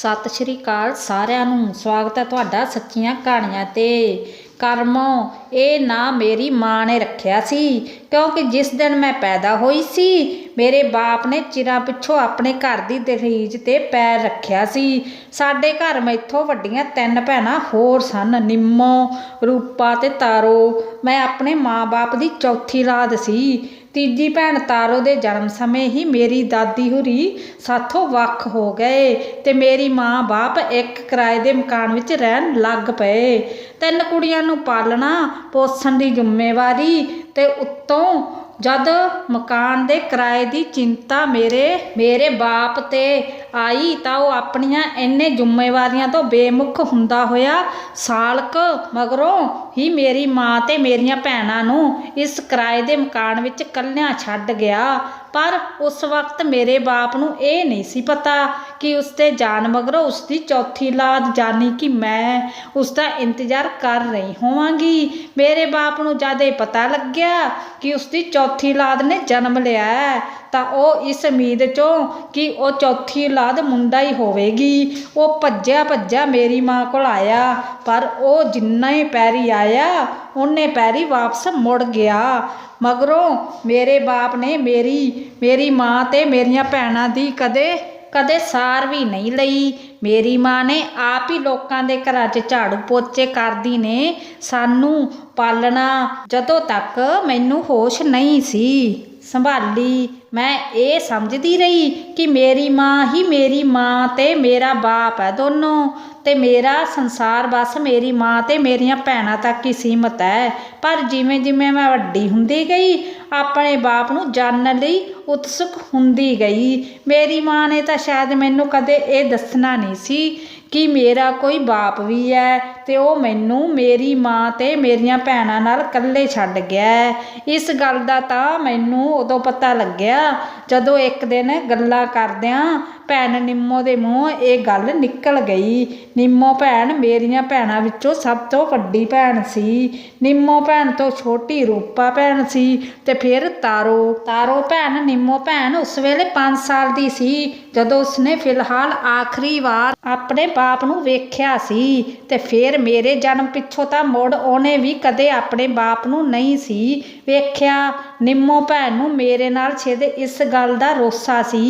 सत श्री अकाल सारिਆਂ ਨੂੰ स्वागत है ਤੁਹਾਡਾ सच्चियां कहानियां ते करमों। ये ना मेरी माँ ने रखिया सी, क्योंकि जिस दिन मैं पैदा हुई सी मेरे बाप ने चिरां पिछों अपने घर की दहलीज ते पैर रखिया सी। साडे घर मैथों वड्डियां 3 भैणां होर सन, निम्मो, रूपा ते तारो। मैं अपने माँ बाप की चौथी औलाद सी। तीजी भैन तारो दे जन्म समय ही मेरी दादी हुरी साथों वख हो गए ते मेरी माँ बाप एक किराए दे मकान विच रहन लग पए। 3 कुड़ियां नूं पालना पोसण दी जिम्मेवारी ते उत्तों जद मकान दे किराए की चिंता मेरे बाप ते आई तां ओह अपनियां इन्ने जिम्मेवारियां तो बेमुख हुंदा होया साल क मगरों ही मेरी माँ ते मेरियां भैणां नूं इस किराए दे मकान विच कल्लियां छड्ड गया। पर उस वक्त मेरे बाप नूं ये नहीं सी पता कि उसके जान मगरों उसकी चौथी औलाद जानी कि मैं उसका इंतजार कर रही होवांगी। मेरे बाप नूं जद पता लग्या कि उसकी चौथी औलाद ने जन्म लिया है तां ओह इस उम्मीद चों कि वह चौथी औलाद मुंडा ही होवेगी वह भज्या मेरी माँ कोल आया। पर वह जिन्ना ही पैरी आया उन्ने पैरी वापस मुड़ गया। मगरों मेरे बाप ने मेरी माँ ते मेरियां भैणां दी कदे सार भी नहीं लई। मेरी माँ ने आप ही लोगों के घरां च झाड़ू पोचे करदी ने सानू पालना जदों तक मैनू होश नहीं सी संभाली। मैं ये समझदी रही कि मेरी माँ ही मेरी माँ ते मेरा बाप है दोनों, ते मेरा संसार बस मेरी माँ ते मेरियां भैणां तक ही सीमित है। पर जिमें जिमें मैं वड्डी हुंदी गई अपने बाप नूं जानन लई उत्सुक हुंदी गई। मेरी माँ ने तो शायद मैनू कदे ये दसना नहीं सी कि मेरा कोई बाप भी है ते ओह मैनू मेरी माँ ते मेरियां भैणां नाल कल्ले छड्ड गया। इस गल दा तां मैनू उदों पता लग्या जदों एक दिन गल्लां करदिआं भैन निम्मो दे मूँह ये गल निकल गई। निम्मो भैन मेरियां भैणां विचों सब तो वड्डी भैन सी। निम्मो भैन तो छोटी रूपा भैन सी ते फिर तारो भैन। निम्मो भैन उस वेले 5 साल दी सी जदों उसने फिलहाल आखिरी वार अपने बाप नूं वेख्या सी ते फिर मेरे जन्म पिछों तां मुड़ ओहने भी कदे अपने बाप नूं नहीं सी वेख्या। निम्मो भैन नूं मेरे नाल छेद इस गल दा रोसा सी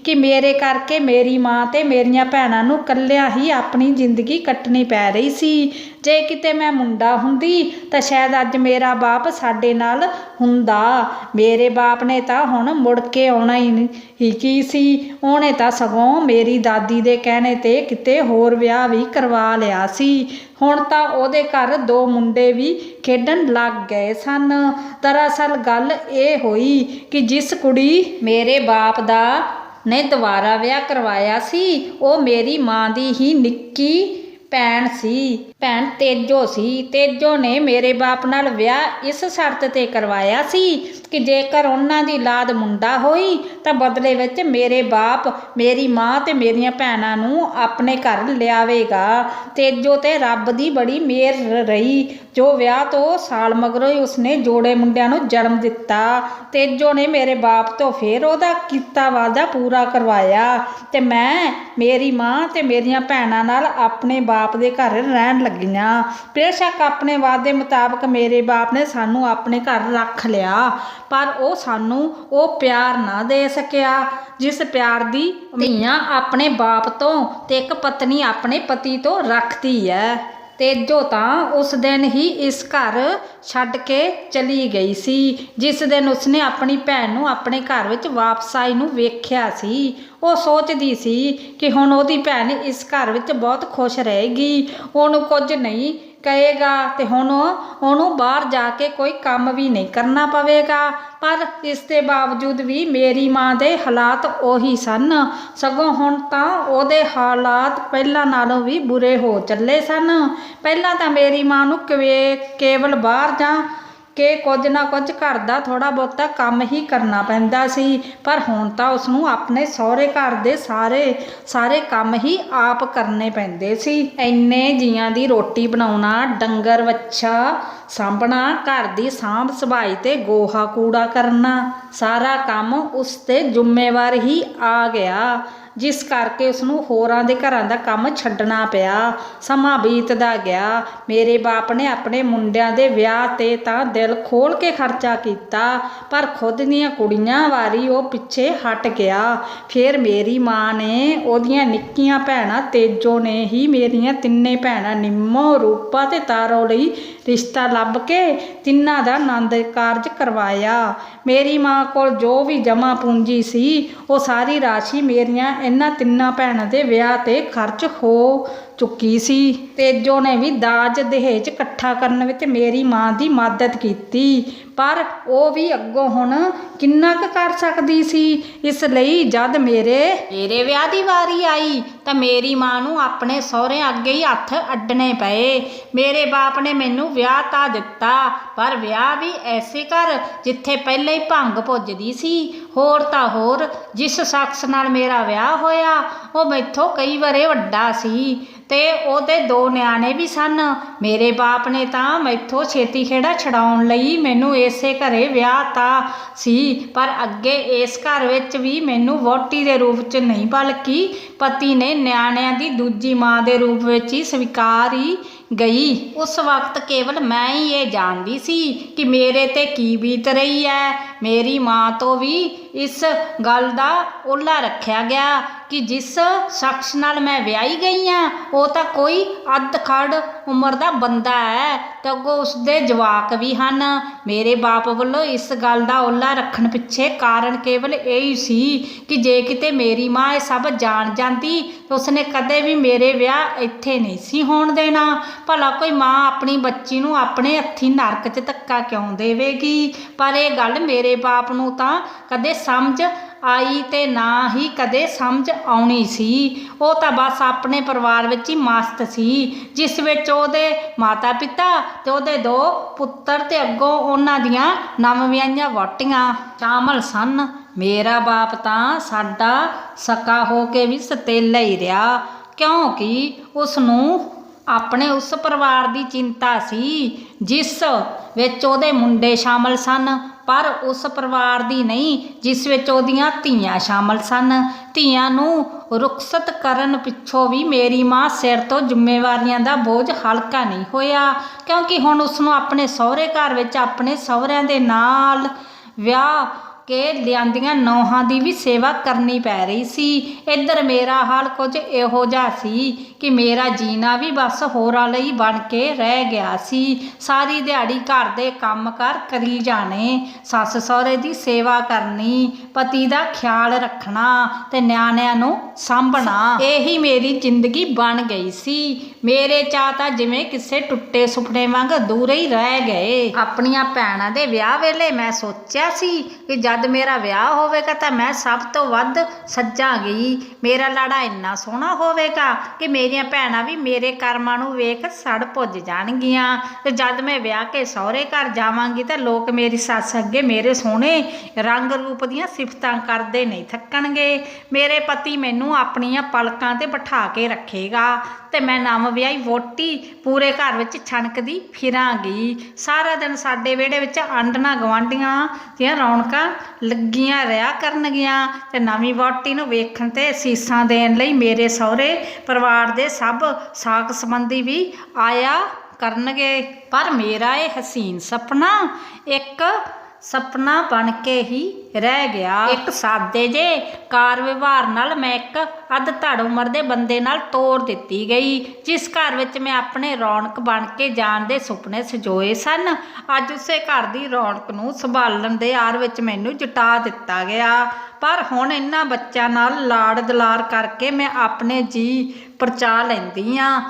कि मेरे करके मेरी माँ ते मेरियां भैणां नूं कल्लियां ही अपनी जिंदगी कट्टनी पै रही सी। जे किते मैं मुंडा हुंदी तां शायद अज मेरा बाप साडे नाल हुंदा। मेरे बाप ने तां हुण मुड़ के आउणा ही की सी। ਉਹਨੇ ਤਾਂ ਸਗੋਂ ਮੇਰੀ ਦਾਦੀ ਦੇ ਕਹਿਣੇ ਤੇ ਕਿਤੇ ਹੋਰ ਵਿਆਹ ਵੀ ਕਰਵਾ ਲਿਆ ਸੀ। ਹੁਣ ਤਾਂ ਉਹਦੇ ਘਰ 2 ਮੁੰਡੇ ਵੀ ਖੇਡਣ ਲੱਗ ਗਏ ਸਨ। ਦਰਅਸਲ ਗੱਲ ਇਹ ਹੋਈ ਕਿ ਜਿਸ ਕੁੜੀ ਮੇਰੇ ਬਾਪ ਦਾ ਨੇ ਦੁਬਾਰਾ ਵਿਆਹ ਕਰਵਾਇਆ ਸੀ ਉਹ ਮੇਰੀ ਮਾਂ ਦੀ ਹੀ ਨਿੱਕੀ ਭੈਣ ਸੀ। ਭੈਣ ਤੇਜੋ ਸੀ। ਤੇਜੋ ਨੇ ਮੇਰੇ ਬਾਪ ਨਾਲ ਵਿਆਹ ਇਸ ਸ਼ਰਤ ਤੇ ਕਰਵਾਇਆ ਸੀ कि जेकर उन्हां दी औलाद मुंडा होई तां बदले विच मेरे बाप मेरी माँ ते मेरियां भैणां नूं अपने घर लियावेगा। तेजो ते रब दी बड़ी मेहर रही जो विआह तो साल मगरों ही उसने जोड़े मुंडियां नूं जन्म दिता। तेजो ने मेरे बाप तो फिर उहदा कीता वादा पूरा करवाया ते मैं मेरी माँ ते मेरियां भैणां नाल अपने बाप दे घर रहन लगियां। बेशक अपने वादे मुताबक मेरे बाप ने सानू अपने घर रख लिया पर ਉਹ ਸਾਨੂੰ ਉਹ ਪਿਆਰ ਨਾ ਦੇ ਸਕਿਆ जिस प्यार दी ਧੀਆਂ अपने बाप तो ते एक पत्नी अपने पति तो रखती है। तेजो तां उस दिन ही इस घर छड्ड के चली गई सी जिस दिन उसने अपनी भैन नूं अपने घर विच वापस आई नूं वेख्या सी। ਉਹ सोचदी सी कि हुण ਉਹਦੀ भैन इस घर विच बहुत खुश रहेगी ਉਹਨੂੰ कुछ नहीं कहेगा ते हुण ਉਹਨੂੰ बाहर जाके कोई काम भी नहीं करना पवेगा। पर इसके बावजूद भी मेरी माँ दे हालात ਉਹੀ सन सगों हुण तां ਉਹਦੇ हालात ਪਹਿਲਾਂ नालों भी बुरे हो ਚੱਲੇ सन। ਪਹਿਲਾਂ ਤਾਂ मेरी माँ नूं केवल बाहर जा के कुछ ना कुछ घर का थोड़ा बहुता काम ही करना पैंदा सी पर हुण तां उसनूं अपने सहुरे घर दे सारे काम ही आप करने पैंदे सी। इन्ने जियां दी रोटी बनाउणा डंगर वच्छा सांभना घर की सांभ संभाई ते गोहा कूड़ा करना सारा काम उस ते जिम्मेवार ही आ गया। ਜਿਸ ਕਰਕੇ ਉਸਨੂੰ ਹੋਰਾਂ ਦੇ ਘਰਾਂ ਦਾ ਕੰਮ ਛੱਡਣਾ ਪਿਆ। ਸਮਾਂ ਬੀਤਦਾ ਗਿਆ। ਮੇਰੇ ਬਾਪ ਨੇ ਆਪਣੇ ਮੁੰਡਿਆਂ ਦੇ ਵਿਆਹ 'ਤੇ ਤਾਂ ਦਿਲ ਖੋਲ੍ਹ ਕੇ ਖਰਚਾ ਕੀਤਾ, ਪਰ ਖੁਦ ਦੀਆਂ ਕੁੜੀਆਂ ਵਾਰੀ ਉਹ ਪਿੱਛੇ ਹਟ ਗਿਆ। ਫਿਰ ਮੇਰੀ ਮਾਂ ਨੇ ਉਹਦੀਆਂ ਨਿੱਕੀਆਂ ਭੈਣਾਂ ਤੇਜੋ ਨੇ ਹੀ ਮੇਰੀਆਂ ਤਿੰਨੇ ਭੈਣਾਂ ਨਿੰਮੋ, ਰੂਪਾ ਤੇ ਤਾਰੋ ਲਈ ਰਿਸ਼ਤਾ ਲੱਭ ਕੇ ਤਿੰਨਾਂ ਦਾ ਆਨੰਦ ਕਾਰਜ ਕਰਵਾਇਆ। ਮੇਰੀ ਮਾਂ ਕੋਲ ਜੋ ਵੀ ਜਮ੍ਹਾਂ ਪੂੰਜੀ ਸੀ ਉਹ ਸਾਰੀ ਰਾਸ਼ੀ ਮੇਰੀਆਂ ਇਹਨਾਂ ਤਿੰਨਾਂ ਭੈਣਾਂ ਦੇ ਵਿਆਹ 'ਤੇ ਖਰਚ ਹੋ ਚੁੱਕੀ ਸੀ। ਤੇਜੋ ਨੇ ਵੀ ਦਾਜ ਦਹੇਜ ਇਕੱਠਾ ਕਰਨ ਵਿੱਚ ਮੇਰੀ ਮਾਂ ਦੀ ਮਦਦ ਕੀਤੀ, ਪਰ ਉਹ ਵੀ ਅੱਗੋਂ ਹੁਣ ਕਿੰਨਾ ਕੁ ਕਰ ਸਕਦੀ ਸੀ। ਇਸ ਲਈ ਜਦ ਮੇਰੇ ਵਿਆਹ ਦੀ ਵਾਰੀ ਆਈ ਤਾਂ ਮੇਰੀ ਮਾਂ ਨੂੰ ਆਪਣੇ ਸਹੁਰਿਆਂ ਅੱਗੇ ਹੀ ਹੱਥ ਅੱਡਣੇ ਪਏ। ਮੇਰੇ ਬਾਪ ਨੇ ਮੈਨੂੰ ਵਿਆਹ ਤਾਂ ਦਿੱਤਾ, ਪਰ ਵਿਆਹ ਵੀ ਐਸੇ ਘਰ ਜਿੱਥੇ ਪਹਿਲਾਂ ਹੀ ਭੰਗ ਪੁੱਜਦੀ ਸੀ। ਹੋਰ ਤਾਂ ਹੋਰ, ਜਿਸ ਸ਼ਖਸ ਨਾਲ ਮੇਰਾ ਵਿਆਹ ਹੋਇਆ ਉਹ ਮੈਥੋਂ ਕਈ ਵਰੇ ਵੱਡਾ ਸੀ ਤੇ ਉਹਦੇ 2 ਨਿਆਣੇ ਵੀ ਸਨ। ਮੇਰੇ ਬਾਪ ਨੇ ਤਾਂ ਮੈਥੋਂ ਛੇਤੀ ਖੇੜਾ ਛਡਾਉਣ ਲਈ ਮੈਨੂੰ ਇਸੇ ਘਰੇ ਵਿਆਹ ਤਾਂ ਸੀ, ਪਰ ਅੱਗੇ ਇਸ ਘਰ ਵਿੱਚ ਵੀ ਮੈਨੂੰ ਵਹੁਟੀ ਦੇ ਰੂਪ 'ਚ ਨਹੀਂ ਬਲਕਿ ਪਤੀ ਨੇ ਨਿਆਣਿਆਂ ਦੀ ਦੂਜੀ ਮਾਂ ਦੇ ਰੂਪ ਵਿੱਚ ਹੀ ਸਵੀਕਾਰ ਹੀ ਗਈ। ਉਸ ਵਕਤ ਕੇਵਲ ਮੈਂ ਹੀ ਇਹ ਜਾਣਦੀ ਸੀ ਕਿ ਮੇਰੇ ਤੇ ਕੀ ਬੀਤ ਰਹੀ ਹੈ। ਮੇਰੀ ਮਾਂ ਤੋਂ ਵੀ ਇਸ ਗੱਲ ਦਾ ਓਹਲਾ ਰੱਖਿਆ ਗਿਆ ਕਿ ਜਿਸ ਸ਼ਖਸ ਨਾਲ ਮੈਂ ਵਿਆਹੀ ਗਈ ਹਾਂ ਉਹ ਤਾਂ ਕੋਈ ਅੱਧ ਖੜ ਉਮਰ ਦਾ ਬੰਦਾ ਹੈ ਤੇ ਅੱਗੋਂ ਉਸਦੇ ਜਵਾਕ ਵੀ ਹਨ। ਮੇਰੇ ਬਾਪ ਵੱਲੋਂ ਇਸ ਗੱਲ ਦਾ ਓਹਲਾ ਰੱਖਣ ਪਿੱਛੇ ਕਾਰਨ ਕੇਵਲ ਇਹ ਹੀ ਸੀ ਕਿ ਜੇ ਕਿਤੇ ਮੇਰੀ ਮਾਂ ਇਹ ਸਭ ਜਾਣ ਜਾਂਦੀ ਤਾਂ ਉਸਨੇ ਕਦੇ ਵੀ ਮੇਰੇ ਵਿਆਹ ਇੱਥੇ ਨਹੀਂ ਸੀ ਹੋਣ ਦੇਣਾ। ਭਲਾ ਕੋਈ ਮਾਂ ਆਪਣੀ ਬੱਚੀ ਨੂੰ ਆਪਣੇ ਹੱਥੀਂ ਨਰਕ 'ਚ ਧੱਕਾ ਕਿਉਂ ਦੇਵੇਗੀ? ਪਰ ਇਹ ਗੱਲ ਮੇਰੇ ਬਾਪ ਨੂੰ ਤਾਂ ਕਦੇ ਸਮਝ ਆਈ ਤੇ ਨਾ ਹੀ ਕਦੇ ਸਮਝ ਆਉਣੀ ਸੀ। ਉਹ ਤਾਂ ਬਸ ਆਪਣੇ ਪਰਿਵਾਰ ਵਿੱਚ ਹੀ ਮਸਤ ਸੀ, ਜਿਸ ਵਿੱਚ ਉਹਦੇ ਮਾਤਾ ਪਿਤਾ ਤੇ ਉਹਦੇ 2 ਪੁੱਤਰ ਤੇ ਅੱਗੋਂ ਉਹਨਾਂ ਦੀਆਂ ਨਵ-ਵਿਆਹੀਆਂ ਵਹੁਟੀਆਂ ਸ਼ਾਮਲ ਸਨ। ਮੇਰਾ ਬਾਪ ਤਾਂ ਸਾਡਾ ਸਕਾ ਹੋ ਕੇ ਵੀ ਸਤੇਲਾ ਹੀ ਰਿਹਾ, ਕਿਉਂਕਿ ਉਸਨੂੰ ਆਪਣੇ ਉਸ ਪਰਿਵਾਰ ਦੀ ਚਿੰਤਾ ਸੀ ਜਿਸ ਵਿੱਚ ਉਹਦੇ ਮੁੰਡੇ ਸ਼ਾਮਲ ਸਨ, ਪਰ ਉਸ ਪਰਿਵਾਰ ਦੀ ਨਹੀਂ ਜਿਸ ਵਿੱਚ ਉਹਦੀਆਂ ਧੀਆਂ ਸ਼ਾਮਲ ਸਨ। ਧੀਆਂ ਨੂੰ ਰੁਖਸਤ ਕਰਨ ਪਿੱਛੋਂ ਵੀ ਮੇਰੀ ਮਾਂ ਸਿਰ ਤੋਂ ਜ਼ਿੰਮੇਵਾਰੀਆਂ ਦਾ ਬੋਝ ਹਲਕਾ ਨਹੀਂ ਹੋਇਆ, ਕਿਉਂਕਿ ਹੁਣ ਉਸਨੂੰ ਆਪਣੇ ਸਹੁਰੇ ਘਰ ਵਿੱਚ ਆਪਣੇ ਸਹੁਰਿਆਂ ਦੇ ਨਾਲ ਵਿਆਹ ਕੇ ਲਿਆਂਦੀਆਂ ਨੌਹਾਂ ਦੀ ਵੀ ਸੇਵਾ ਕਰਨੀ ਪੈ ਰਹੀ ਸੀ। ਇੱਧਰ ਮੇਰਾ ਹਾਲ ਕੁਝ ਇਹੋ ਜਿਹਾ ਸੀ ਕਿ ਮੇਰਾ ਜੀਣਾ ਵੀ ਬਸ ਹੋਰਾਂ ਲਈ ਬਣ ਕੇ ਰਹਿ ਗਿਆ ਸੀ। ਸਾਰੀ ਦਿਹਾੜੀ ਘਰ ਦੇ ਕੰਮ ਕਾਰ ਕਰੀ ਜਾਣੇ, ਸੱਸ ਸਹੁਰੇ ਦੀ ਸੇਵਾ ਕਰਨੀ, ਪਤੀ ਦਾ ਖਿਆਲ ਰੱਖਣਾ ਤੇ ਨਿਆਣਿਆਂ ਨੂੰ ਸਾਂਭਣਾ, ਇਹੀ ਮੇਰੀ ਜ਼ਿੰਦਗੀ ਬਣ ਗਈ ਸੀ। ਮੇਰੇ ਚਾਅ ਤਾਂ ਜਿਵੇਂ ਕਿਸੇ ਟੁੱਟੇ ਸੁਪਨੇ ਵਾਂਗ ਅਧੂਰੇ ਹੀ ਰਹਿ ਗਏ। ਆਪਣੀਆਂ ਭੈਣਾਂ ਦੇ ਵਿਆਹ ਵੇਲੇ ਮੈਂ ਸੋਚਿਆ ਸੀ ਕਿ ਜਦ ਮੇਰਾ ਵਿਆਹ ਹੋਵੇਗਾ ਤਾਂ ਮੈਂ ਸਭ ਤੋਂ ਵੱਧ ਸੱਜਾਂਗੀ। ਮੇਰਾ ਲਾੜਾ ਇੰਨਾ ਸੋਹਣਾ ਹੋਵੇਗਾ ਕਿ ਮੇਰੀਆਂ ਭੈਣਾਂ ਵੀ ਮੇਰੇ ਕਰਮਾਂ ਨੂੰ ਵੇਖ ਸੜ ਭੁੱਜ ਜਾਣਗੀਆਂ, ਤੇ ਜਦ ਮੈਂ ਵਿਆਹ ਕੇ ਸਹੁਰੇ ਘਰ ਜਾਵਾਂਗੀ ਤਾਂ ਲੋਕ ਮੇਰੀ ਸੱਸ ਅੱਗੇ ਮੇਰੇ ਸੋਹਣੇ ਰੰਗ ਰੂਪ ਦੀਆਂ ਸਿਫਤਾਂ ਕਰਦੇ ਨਹੀਂ ਥੱਕਣਗੇ। ਮੇਰੇ ਪਤੀ ਮੈਨੂੰ ਆਪਣੀਆਂ ਪਲਕਾਂ 'ਤੇ ਬਿਠਾ ਕੇ ਰੱਖੇਗਾ ਤੇ ਮੈਂ ਨਵ ਵਿਆਹੀ ਵਹੁਟੀ ਪੂਰੇ ਘਰ ਵਿੱਚ ਛਣਕਦੀ ਫਿਰਾਂਗੀ। ਸਾਰਾ ਦਿਨ ਸਾਡੇ ਵਿਹੜੇ ਵਿੱਚ ਆਂਢਣਾਂ ਗੁਆਂਢੀਆਂ ਦੀਆਂ ਰੌਣਕਾਂ ਲੱਗੀਆਂ ਰਿਹਾ ਕਰਨਗੀਆਂ ਤੇ ਨਵੀਂ ਵਹੁਟੀ ਨੂੰ ਵੇਖਣ ਤੇ ਅਸੀਸਾਂ ਦੇਣ ਲਈ ਮੇਰੇ ਸਹੁਰੇ ਪਰਿਵਾਰ ਦੇ ਸਭ ਸਾਕ ਸੰਬੰਧੀ ਵੀ ਆਇਆ ਕਰਨਗੇ। ਪਰ ਮੇਰਾ ਇਹ ਹਸੀਨ ਸੁਪਨਾ ਇੱਕ ਸੁਪਨਾ ਬਣ ਕੇ ਹੀ ਰਹਿ ਗਿਆ। ਇੱਕ ਸਾਦੇ ਜੇ ਕਾਰ ਵਿਵਹਾਰ ਨਾਲ ਮੈਂ ਇੱਕ ਅੱਧ ਧੜ ਉਮਰ ਦੇ ਬੰਦੇ ਨਾਲ ਤੋਰ ਦਿੱਤੀ ਗਈ, ਜਿਸ ਘਰ ਵਿੱਚ ਮੈਂ ਆਪਣੇ ਰੌਣਕ ਬਣ ਕੇ ਜਾਣ ਦੇ ਸੁਪਨੇ ਸਜੋਏ ਸਨ। ਅੱਜ ਉਸੇ ਘਰ ਦੀ ਰੌਣਕ ਨੂੰ ਸੰਭਾਲਣ ਦੇ ਆਰ ਵਿੱਚ ਮੈਨੂੰ ਜੁਟਾ ਦਿੱਤਾ ਗਿਆ, ਪਰ ਹੁਣ ਇਹਨਾਂ ਬੱਚਿਆਂ ਨਾਲ ਲਾੜ ਦੁਲਾਰ ਕਰਕੇ ਮੈਂ ਆਪਣੇ ਜੀ ਪਰਚਾ ਲੈਂਦੀ ਹਾਂ।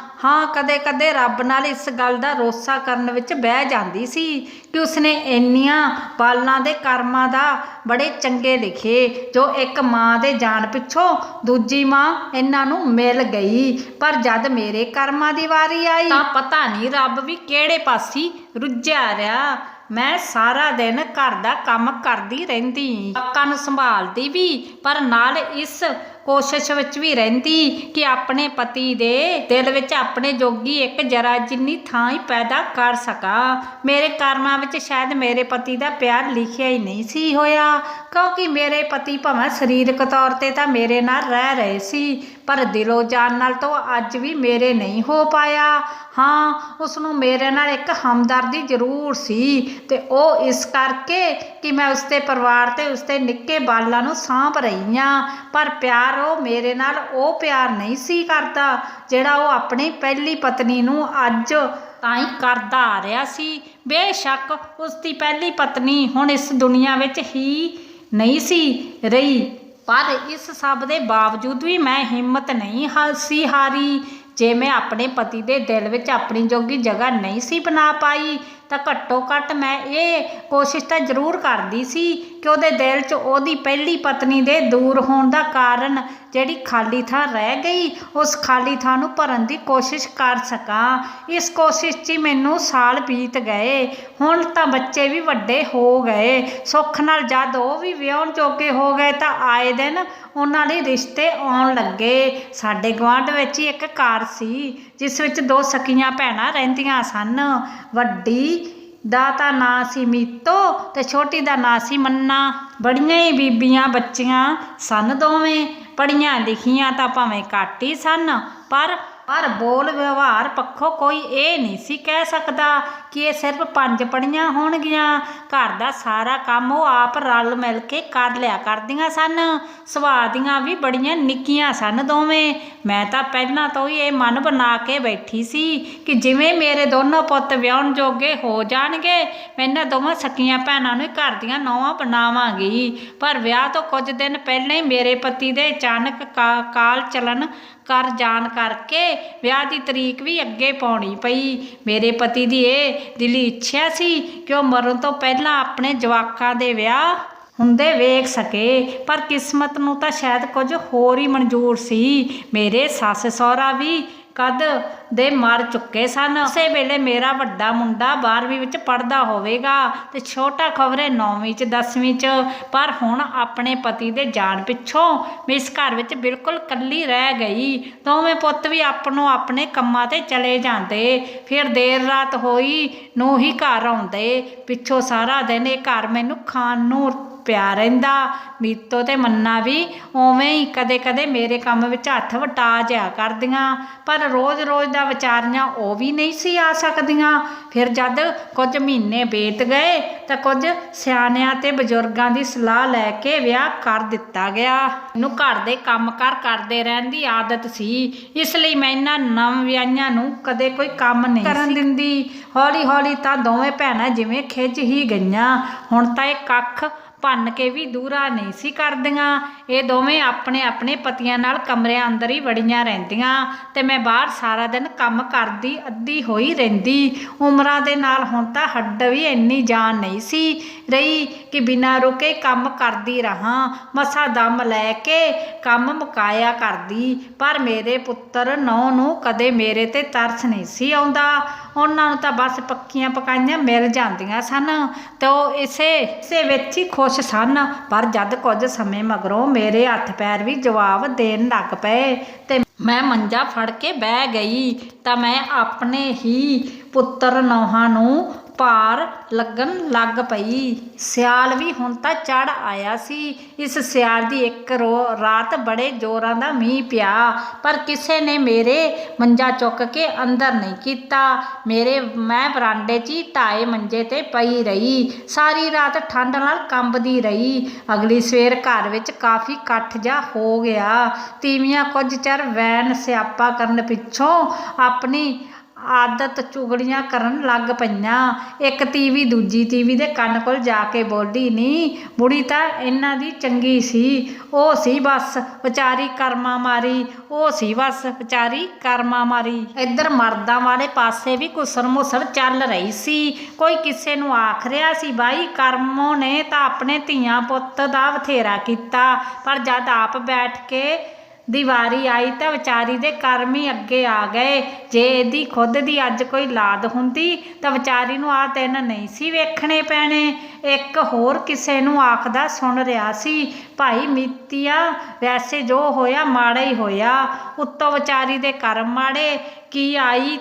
ਕਦੇ ਕਦੇ ਰੱਬ ਨਾਲ ਇਸ ਗੱਲ ਦਾ ਰੋਸਾ ਕਰਨ ਵਿੱਚ ਬਹਿ ਜਾਂਦੀ ਸੀ ਕਿ ਉਸਨੇ ਇੰਨੀਆਂ ਬਾਲਾਂ ਦੇ ਕਰਮਾਂ ਦਾ ਬੜੇ ਚੰਗੇ ਲਿਖੇ ਜੋ ਇੱਕ ਮਾਂ ਦੇ ਜਾਣ ਪਿੱਛੋਂ ਦੂਜੀ ਮਾਂ ਇਹਨਾਂ ਨੂੰ ਮਿਲ ਗਈ। ਪਰ ਜਦ ਮੇਰੇ ਕਰਮਾਂ ਦੀ ਵਾਰੀ ਆਈ ਤਾਂ ਪਤਾ ਨਹੀਂ ਰੱਬ ਵੀ ਕਿਹੜੇ ਪਾਸੇ ਰੁੱਝਿਆ ਰਿਹਾ। ਮੈਂ ਸਾਰਾ ਦਿਨ ਘਰ ਦਾ ਕੰਮ ਕਰਦੀ ਰਹਿੰਦੀ, ਲੋਕਾਂ ਨੂੰ ਸੰਭਾਲਦੀ ਵੀ, ਪਰ ਨਾਲ ਇਸ ਕੋਸ਼ਿਸ਼ ਵਿੱਚ ਵੀ ਰਹਿੰਦੀ ਕਿ ਆਪਣੇ ਪਤੀ ਦੇ ਦਿਲ ਵਿੱਚ ਆਪਣੇ ਜੋਗੀ ਇੱਕ ਜਰਾ ਜਿੰਨੀ ਥਾਂ ਹੀ ਪੈਦਾ ਕਰ ਸਕਾਂ। ਮੇਰੇ ਕਰਮਾਂ ਵਿੱਚ ਸ਼ਾਇਦ ਮੇਰੇ ਪਤੀ ਦਾ ਪਿਆਰ ਲਿਖਿਆ ਹੀ ਨਹੀਂ ਸੀ ਹੋਇਆ, ਕਿਉਂਕਿ ਮੇਰੇ ਪਤੀ ਭਾਵੇਂ ਸਰੀਰਕ ਤੌਰ 'ਤੇ ਤਾਂ ਮੇਰੇ ਨਾਲ ਰਹਿ ਰਹੇ ਸੀ, ਪਰ ਦਿਲੋਂ ਜਾਨ ਨਾਲ ਤਾਂ ਅੱਜ ਵੀ ਮੇਰੇ ਨਹੀਂ ਹੋ ਪਾਇਆ। ਹਾਂ, ਉਸਨੂੰ ਮੇਰੇ ਨਾਲ ਇੱਕ ਹਮਦਰਦੀ ਜ਼ਰੂਰ ਸੀ, ਤੇ ਉਹ ਇਸ ਕਰਕੇ ਕਿ ਮੈਂ ਉਸਦੇ ਪਰਿਵਾਰ ਤੇ ਉਸਦੇ ਨਿੱਕੇ ਬਾਲਾਂ ਨੂੰ ਸਾਂਭ ਰਹੀ ਹਾਂ, ਪਰ ਪਿਆਰ ਉਹ ਮੇਰੇ ਨਾਲ ਉਹ ਪਿਆਰ ਨਹੀਂ ਸੀ ਕਰਦਾ ਜਿਹੜਾ ਉਹ ਆਪਣੀ ਪਹਿਲੀ ਪਤਨੀ ਨੂੰ ਅੱਜ ਤਾਈਂ ਕਰਦਾ ਆ ਰਿਹਾ ਸੀ। ਬੇਸ਼ੱਕ ਉਸਦੀ ਪਹਿਲੀ ਪਤਨੀ ਹੁਣ ਇਸ ਦੁਨੀਆ ਵਿੱਚ ਹੀ ਨਹੀਂ ਸੀ ਰਹੀ, ਪਰ ਇਸ ਸਭ ਦੇ ਬਾਵਜੂਦ ਵੀ ਮੈਂ ਹਿੰਮਤ ਨਹੀਂ ਸੀ ਹਾਰੀ। ਜੇ ਮੈਂ ਆਪਣੇ ਪਤੀ ਦੇ ਦਿਲ ਵਿੱਚ ਆਪਣੀ ਜੋਗੀ ਜਗ੍ਹਾ ਨਹੀਂ ਸੀ ਬਣਾ ਪਾਈ, ਤਾਂ ਘੱਟੋ ਘੱਟ ਮੈਂ ਇਹ ਕੋਸ਼ਿਸ਼ ਤਾਂ ਜ਼ਰੂਰ ਕਰਦੀ ਸੀ ਕਿ ਉਹਦੇ ਦਿਲ 'ਚ ਉਹਦੀ ਪਹਿਲੀ ਪਤਨੀ ਦੇ ਦੂਰ ਹੋਣ ਦਾ ਕਾਰਨ ਜਿਹੜੀ ਖਾਲੀ ਥਾਂ ਰਹਿ ਗਈ, ਉਸ ਖਾਲੀ ਥਾਂ ਨੂੰ ਭਰਨ ਦੀ ਕੋਸ਼ਿਸ਼ ਕਰ ਸਕਾਂ। ਇਸ ਕੋਸ਼ਿਸ਼ 'ਚ ਮੈਨੂੰ ਸਾਲ ਬੀਤ ਗਏ। ਹੁਣ ਤਾਂ ਬੱਚੇ ਵੀ ਵੱਡੇ ਹੋ ਗਏ। ਸੁੱਖ ਨਾਲ ਜਦ ਉਹ ਵੀ ਵਿਆਹੁਣ ਜੋਗੇ ਹੋ ਗਏ ਤਾਂ ਆਏ ਦਿਨ ਉਹਨਾਂ ਲਈ ਰਿਸ਼ਤੇ ਆਉਣ ਲੱਗੇ। ਸਾਡੇ ਗੁਆਂਢ ਵਿੱਚ ਹੀ ਇੱਕ ਘਰ ਸੀ ਜਿਸ ਵਿੱਚ 2 ਸਕੀਆਂ ਭੈਣਾਂ ਰਹਿੰਦੀਆਂ ਸਨ। ਵੱਡੀ ਦਾ ਤਾਂ ਨਾਂ ਸੀ ਮੀਤੋ ਤੇ ਛੋਟੀ ਦਾ ਨਾਂ ਸੀ ਮੰਨਾ। ਬੜੀਆਂ ਹੀ ਬੀਬੀਆਂ ਬੱਚੀਆਂ ਸਨ ਦੋਵੇਂ। ਪੜ੍ਹੀਆਂ ਲਿਖੀਆਂ ਤਾਂ ਭਾਵੇਂ ਘੱਟ ਹੀ ਸਨ, ਪਰ ਬੋਲ ਵਿਵਹਾਰ ਪੱਖੋਂ ਕੋਈ ਇਹ ਨਹੀਂ ਸੀ ਕਹਿ ਸਕਦਾ ਕਿ ਇਹ ਸਿਰਫ 5 ਪੜ੍ਹੀਆਂ ਹੋਣਗੀਆਂ। ਘਰ ਦਾ ਸਾਰਾ ਕੰਮ ਉਹ ਆਪ ਰਲ ਮਿਲ ਕੇ ਕਰ ਲਿਆ ਕਰਦੀਆਂ ਸਨ। ਸੁਭਾਅ ਦੀਆਂ ਵੀ ਬੜੀਆਂ ਨਿੱਕੀਆਂ ਸਨ ਦੋਵੇਂ। ਮੈਂ ਤਾਂ ਪਹਿਲਾਂ ਤੋਂ ਹੀ ਇਹ ਮਨ ਬਣਾ ਕੇ ਬੈਠੀ ਸੀ ਕਿ ਜਿਵੇਂ ਮੇਰੇ ਦੋਨੋਂ ਪੁੱਤ ਵਿਆਹੁਣ ਜੋਗੇ ਹੋ ਜਾਣਗੇ, ਮੈਂ ਇਹਨਾਂ ਦੋਵਾਂ ਸਕੀਆਂ ਭੈਣਾਂ ਨੂੰ ਘਰ ਦੀਆਂ ਨੌਵਾਂ ਬਣਾਵਾਂਗੀ। ਪਰ ਵਿਆਹ ਤੋਂ ਕੁਝ ਦਿਨ ਪਹਿਲਾਂ ਹੀ ਮੇਰੇ ਪਤੀ ਦੇ ਅਚਾਨਕ ਕਾਲ ਚਲਨ ਕਰ ਜਾਣ ਕਰਕੇ ਵਿਆਹ ਦੀ ਤਰੀਕ ਵੀ ਅੱਗੇ ਪਾਉਣੀ ਪਈ। ਮੇਰੇ ਪਤੀ ਦੀ ਇਹ ਦਿਲੀ ਇੱਛਾ ਸੀ ਕਿ ਉਹ ਮਰਨ ਤੋਂ ਪਹਿਲਾਂ ਆਪਣੇ ਜਵਾਕਾਂ ਦੇ ਵਿਆਹ ਹੁੰਦੇ ਵੇਖ ਸਕੇ, ਪਰ ਕਿਸਮਤ ਨੂੰ ਤਾਂ ਸ਼ਾਇਦ ਕੁਝ ਹੋਰ ਹੀ ਮਨਜ਼ੂਰ ਸੀ। ਮੇਰੇ ਸੱਸ ਸਹੁਰਾ ਵੀ ਕਦ ਦੇ ਮਰ ਚੁੱਕੇ ਸਨ। ਉਸੇ ਵੇਲੇ ਮੇਰਾ ਵੱਡਾ ਮੁੰਡਾ 12ਵੀਂ ਵਿੱਚ ਪੜ੍ਹਦਾ ਹੋਵੇਗਾ ਤੇ ਛੋਟਾ ਖਬਰੇ 9ਵੀਂ 'ਚ 10ਵੀਂ 'ਚ। ਪਰ ਹੁਣ ਆਪਣੇ ਪਤੀ ਦੇ ਜਾਣ ਪਿੱਛੋਂ ਮੈਂ ਇਸ ਘਰ ਵਿੱਚ ਬਿਲਕੁਲ ਇਕੱਲੀ ਰਹਿ ਗਈ। ਦੋਵੇਂ ਪੁੱਤ ਵੀ ਆਪਣੋ ਆਪਣੇ ਕੰਮਾਂ 'ਤੇ ਚਲੇ ਜਾਂਦੇ, ਫਿਰ ਦੇਰ ਰਾਤ ਹੋਈ ਨੂੰ ਹੀ ਘਰ ਆਉਂਦੇ। ਪਿੱਛੋਂ ਸਾਰਾ ਦਿਨ ਇਹ ਘਰ ਮੈਨੂੰ ਖਾਣ ਨੂੰ ਪਿਆ ਰਹਿੰਦਾ। ਮੀਤੋ ਤੇ ਮੰਨਾ ਵੀ ਉਵੇਂ ਹੀ ਕਦੇ ਕਦੇ ਮੇਰੇ ਕੰਮ ਵਿੱਚ ਹੱਥ ਵਟਾ ਜਿਆ ਕਰਦੀਆਂ, ਪਰ ਰੋਜ਼ ਦਾ ਵਿਚਾਰੀਆਂ ਉਹ ਵੀ ਨਹੀਂ ਸੀ ਆ ਸਕਦੀਆਂ। ਫਿਰ ਜਦ ਕੁਝ ਮਹੀਨੇ ਬੀਤ ਗਏ ਤਾਂ ਕੁਝ ਸਿਆਣਿਆਂ ਤੇ ਬਜ਼ੁਰਗਾਂ ਦੀ ਸਲਾਹ ਲੈ ਕੇ ਵਿਆਹ ਕਰ ਦਿੱਤਾ ਗਿਆ। ਮੈਨੂੰ ਘਰ ਦੇ ਕੰਮ ਕਰਦੇ ਰਹਿਣ ਦੀ ਆਦਤ ਸੀ, ਇਸ ਲਈ ਮੈਂ ਇਹਨਾਂ ਨਵ ਵਿਆਹੀਆਂ ਨੂੰ ਕਦੇ ਕੋਈ ਕੰਮ ਨਹੀਂ ਕਰਨ ਦਿੰਦੀ। ਹੌਲੀ ਤਾਂ ਦੋਵੇਂ ਭੈਣਾਂ ਜਿਵੇਂ ਖਿੱਚ ਹੀ ਗਈਆਂ। ਹੁਣ ਤਾਂ ਇਹ ਕੱਖ ਭੰਨ ਕੇ ਵੀ ਦੂਰਾ ਨਹੀਂ ਸੀ ਕਰਦੀਆਂ। ਇਹ ਦੋਵੇਂ ਆਪਣੇ ਪਤੀਆਂ ਨਾਲ ਕਮਰਿਆਂ ਅੰਦਰ ਹੀ ਵੜੀਆਂ ਰਹਿੰਦੀਆਂ ਤੇ ਮੈਂ ਬਾਹਰ ਸਾਰਾ ਦਿਨ ਕੰਮ ਕਰਦੀ ਅੱਧੀ ਹੋਈ ਰਹਿੰਦੀ। ਉਮਰਾਂ ਦੇ ਨਾਲ ਹੁਣ ਤਾਂ ਹੱਡ ਵੀ ਇੰਨੀ ਜਾਨ ਨਹੀਂ ਸੀ ਰਹੀ ਕਿ ਬਿਨਾਂ ਰੁਕੇ ਕੰਮ ਕਰਦੀ ਰਹਾਂ। ਮਸਾਂ ਦਮ ਲੈ ਕੇ ਕੰਮ ਮੁਕਾਇਆ ਕਰਦੀ। ਪਰ ਮੇਰੇ ਪੁੱਤਰ ਨੌਂ ਨੂੰ ਕਦੇ ਮੇਰੇ ਤੇ ਤਰਸ ਨਹੀਂ ਸੀ ਆਉਂਦਾ। ਉਹਨਾਂ ਨੂੰ ਤਾਂ ਬਸ ਪੱਕੀਆਂ ਪਕਾਈਆਂ ਮਿਲ ਜਾਂਦੀਆਂ ਸਨ ਤੇ ਉਹ ਇਸੇ ਵਿੱਚ ਹੀ ਖੁਸ਼ ਸਨ। ਪਰ ਜਦ ਕੁਝ ਸਮੇਂ ਮਗਰੋਂ ਮੇਰੇ ਹੱਥ ਪੈਰ ਵੀ ਜਵਾਬ ਦੇਣ ਲੱਗ ਪਏ ਤੇ ਮੈਂ ਮੰਜਾ ਫੜ ਕੇ ਬਹਿ ਗਈ, ਤਾਂ ਮੈਂ ਆਪਣੇ ਹੀ ਪੁੱਤਰ ਨੌਹਾਂ ਨੂੰ ਭਾਰ ਲੱਗਣ ਲੱਗ ਪਈ। ਸਿਆਲ ਵੀ ਹੁਣ ਤਾਂ ਚੜ ਆਇਆ ਸੀ। ਇਸ ਸਿਆਲ ਦੀ ਇੱਕ ਰਾਤ ਬੜੇ ਜ਼ੋਰਾਂ ਦਾ ਮੀਂਹ ਪਿਆ, ਪਰ ਕਿਸੇ ਨੇ ਮੇਰੇ ਮੰਜਾ ਚੁੱਕ ਕੇ ਅੰਦਰ ਨਹੀਂ ਕੀਤਾ। ਮੈਂ ਬਰਾਂਡੇ 'ਚ ਹੀ ਢਾਏ ਮੰਜੇ ਤੇ ਪਈ ਰਹੀ। ਸਾਰੀ ਰਾਤ ਠੰਡ ਨਾਲ ਕੰਬਦੀ ਰਹੀ। ਅਗਲੀ ਸਵੇਰ ਘਰ ਵਿੱਚ ਕਾਫੀ ਇਕੱਠ ਜਿਹਾ ਹੋ ਗਿਆ। ਤੀਵੀਆਂ ਕੁਝ ਚਿਰ ਵੈਨ ਸਿਆਪਾ ਕਰਨ ਪਿੱਛੋਂ ਆਪਣੀ ਆਦਤ ਚੁਗਲੀਆਂ ਕਰਨ ਲੱਗ ਪਈਆਂ। ਇੱਕ ਤੀਵੀ ਦੂਜੀ ਤੀਵੀ ਦੇ ਕੰਨ ਕੋਲ ਜਾ ਕੇ ਬੋਲੀ, ਨੀ ਬੁੜੀ ਤਾਂ ਇਹਨਾਂ ਦੀ ਚੰਗੀ ਸੀ, ਉਹ ਸੀ ਬਸ ਵਿਚਾਰੀ ਕਰਮਾਂ ਮਾਰੀ, ਉਹ ਸੀ ਬਸ ਵਿਚਾਰੀ ਕਰਮਾਂ ਮਾਰੀ। ਇੱਧਰ ਮਰਦਾਂ ਵਾਲੇ ਪਾਸੇ ਵੀ ਘੁਸਰ ਮੁਸਰ ਚੱਲ ਰਹੀ ਸੀ। ਕੋਈ ਕਿਸੇ ਨੂੰ ਆਖ ਰਿਹਾ ਸੀ, ਬਾਈ ਕਰਮੋਂ ਨੇ ਤਾਂ ਆਪਣੇ ਧੀਆਂ ਪੁੱਤ ਦਾ ਬਥੇਰਾ ਕੀਤਾ, ਪਰ ਜਦ ਆਪ ਬੈਠ ਕੇ ਦੀ ਵਾਰੀ ਆਈ ਤਾਂ ਵਿਚਾਰੀ ਦੇ ਕਰਮ ਹੀ ਅੱਗੇ ਆ ਗਏ। ਜੇ ਇਹਦੀ ਖੁਦ ਦੀ ਅੱਜ ਕੋਈ ਲਾਦ ਹੁੰਦੀ ਤਾਂ ਵਿਚਾਰੀ ਨੂੰ ਆਹ ਦਿਨ ਨਹੀਂ ਸੀ ਵੇਖਣੇ ਪੈਣੇ। ਇੱਕ ਹੋਰ ਕਿਸੇ ਨੂੰ ਆਖਦਾ ਸੁਣ ਰਿਹਾ ਸੀ, ਭਾਈ ਮੀਤੀਆ ਵੈਸੇ ਜੋ ਹੋਇਆ ਮਾੜਾ ਹੀ ਹੋਇਆ, ਉੱਤੋਂ ਵਿਚਾਰੀ ਦੇ ਕਰਮ ਮਾੜੇ। ਕੀ ਆਈ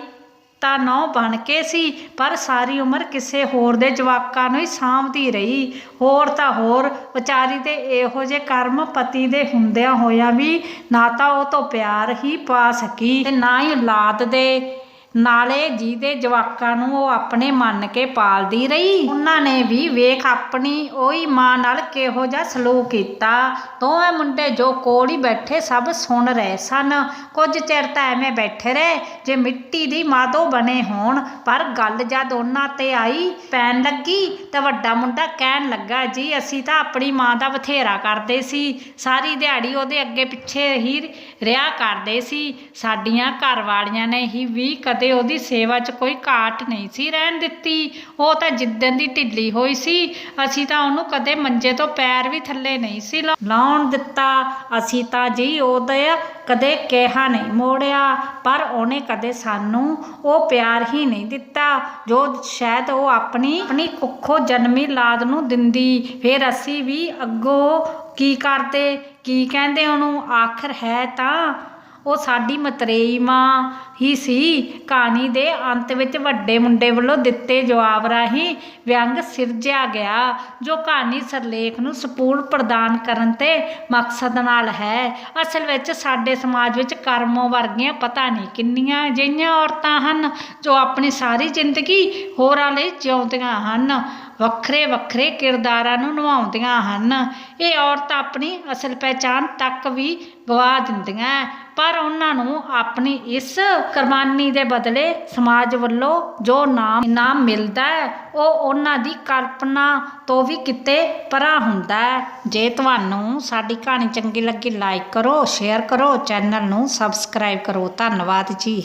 ਤਾਂ ਨਹੁੰ ਬਣ ਕੇ ਸੀ, ਪਰ ਸਾਰੀ ਉਮਰ ਕਿਸੇ ਹੋਰ ਦੇ ਜਵਾਕਾਂ ਨੂੰ ਹੀ ਸਾਂਭਦੀ ਰਹੀ। ਹੋਰ ਤਾਂ ਹੋਰ ਵਿਚਾਰੀ ਦੇ ਇਹੋ ਜਿਹੇ ਕਰਮ ਪਤੀ ਦੇ ਹੁੰਦਿਆਂ ਹੋਇਆਂ ਵੀ ਨਾ ਤਾਂ ਉਹ ਤੋਂ ਪਿਆਰ ਹੀ ਪਾ ਸਕੀ ਤੇ ਨਾ ਹੀ ਔਲਾਦ ਦੇ, ਨਾਲੇ ਜਿਹਦੇ ਜਵਾਕਾਂ ਨੂੰ ਉਹ ਆਪਣੇ ਮੰਨ ਕੇ ਪਾਲਦੀ ਰਹੀ। ਉਹਨਾਂ ਨੇ ਵੀ ਵੇਖ ਆਪਣੀ ਉਹੀ ਮਾਂ ਨਾਲ ਕਿਹੋ ਜਿਹਾ ਸਲੂਕ ਕੀਤਾ। ਦੋਵੇਂ ਮੁੰਡੇ ਜੋ ਕੋਲ ਹੀ ਬੈਠੇ ਸਭ ਸੁਣ ਰਹੇ ਸਨ। ਕੁਝ ਚਿਰ ਤਾਂ ਐਵੇਂ ਬੈਠੇ ਰਹੇ ਜੇ ਮਿੱਟੀ ਦੀ ਮਾਦੋ ਬਣੇ ਹੋਣ, ਪਰ ਗੱਲ ਜਦ ਉਹਨਾਂ ਤੇ ਆਈ ਪੈਣ ਲੱਗੀ ਤਾਂ ਵੱਡਾ ਮੁੰਡਾ ਕਹਿਣ ਲੱਗਾ, ਜੀ ਅਸੀਂ ਤਾਂ ਆਪਣੀ ਮਾਂ ਦਾ ਬਥੇਰਾ ਕਰਦੇ ਸੀ, ਸਾਰੀ ਦਿਹਾੜੀ ਉਹਦੇ ਅੱਗੇ ਪਿੱਛੇ ਹੀ ਰਿਹਾ ਕਰਦੇ ਸੀ। ਸਾਡੀਆਂ ਘਰ ਵਾਲੀਆਂ ਨੇ ਹੀ ਵੀ ਕਦੇ ਉਹਦੀ ਸੇਵਾ 'ਚ ਕੋਈ ਘਾਟ ਨਹੀਂ ਸੀ ਰਹਿਣ ਦਿੱਤੀ। ਉਹ ਤਾਂ ਜਿੱਦਣ ਦੀ ਢਿੱਲੀ ਹੋਈ ਸੀ ਅਸੀਂ ਤਾਂ ਉਹਨੂੰ ਕਦੇ ਮੰਜੇ ਤੋਂ ਪੈਰ ਵੀ ਥੱਲੇ ਨਹੀਂ ਸੀ ਲਾਉਣ ਦਿੱਤਾ। ਅਸੀਂ ਤਾਂ ਜੀ ਉਹਦਾ ਕਦੇ ਕਿਹਾ ਨਹੀਂ ਮੋੜਿਆ, ਪਰ ਉਹਨੇ ਕਦੇ ਸਾਨੂੰ ਉਹ ਪਿਆਰ ਹੀ ਨਹੀਂ ਦਿੱਤਾ ਜੋ ਸ਼ਾਇਦ ਉਹ ਆਪਣੀ ਕੁੱਖੋਂ ਜਨਮੀ ਲਾਦ ਨੂੰ ਦਿੰਦੀ। ਫਿਰ ਅਸੀਂ ਵੀ ਅੱਗੋਂ ਕੀ ਕਰਦੇ, ਕੀ ਕਹਿੰਦੇ ਉਹਨੂੰ, ਆਖਰ ਹੈ ਤਾਂ ਉਹ ਸਾਡੀ ਮਤਰੇਈ ਮਾਂ ਹੀ ਸੀ। ਕਹਾਣੀ ਦੇ ਅੰਤ ਵਿੱਚ ਵੱਡੇ ਮੁੰਡੇ ਵੱਲੋਂ ਦਿੱਤੇ ਜਵਾਬ ਰਾਹੀਂ ਵਿਅੰਗ ਸਿਰਜਿਆ ਗਿਆ, ਜੋ ਕਹਾਣੀ ਸਿਰਲੇਖ ਨੂੰ ਸਪੂਲ ਪ੍ਰਦਾਨ ਕਰਨ ਤੇ ਮਕਸਦ ਨਾਲ ਹੈ। ਅਸਲ ਵਿੱਚ ਸਾਡੇ ਸਮਾਜ ਵਿੱਚ ਕਰਮੋਂ ਵਰਗੀਆਂ ਪਤਾ ਨਹੀਂ ਕਿੰਨੀਆਂ ਅਜਿਹੀਆਂ ਔਰਤਾਂ ਹਨ ਜੋ ਆਪਣੀ ਸਾਰੀ ਜ਼ਿੰਦਗੀ ਹੋਰਾਂ ਲਈ ਜਿਉਂਦੀਆਂ ਹਨ, ਵੱਖਰੇ ਵੱਖਰੇ ਕਿਰਦਾਰਾਂ ਨੂੰ ਨਿਭਾਉਂਦੀਆਂ ਹਨ। ਇਹ ਔਰਤਾਂ ਆਪਣੀ ਅਸਲ ਪਹਿਚਾਣ ਤੱਕ ਵੀ ਗਵਾ ਦਿੰਦੀਆਂ, ਪਰ ਉਹਨਾਂ ਨੂੰ ਆਪਣੀ ਇਸ ਕੁਰਬਾਨੀ ਦੇ ਬਦਲੇ ਸਮਾਜ ਵੱਲੋਂ ਜੋ ਇਨਾਮ ਮਿਲਦਾ ਹੈ ਉਹ ਉਹਨਾਂ ਦੀ ਕਲਪਨਾ ਤੋਂ ਵੀ ਕਿਤੇ ਪਰਾਂ ਹੁੰਦਾ ਹੈ। ਜੇ ਤੁਹਾਨੂੰ ਸਾਡੀ ਕਹਾਣੀ ਚੰਗੀ ਲੱਗੀ ਲਾਈਕ ਕਰੋ, ਸ਼ੇਅਰ ਕਰੋ, ਚੈਨਲ ਨੂੰ ਸਬਸਕ੍ਰਾਈਬ ਕਰੋ। ਧੰਨਵਾਦ ਜੀ।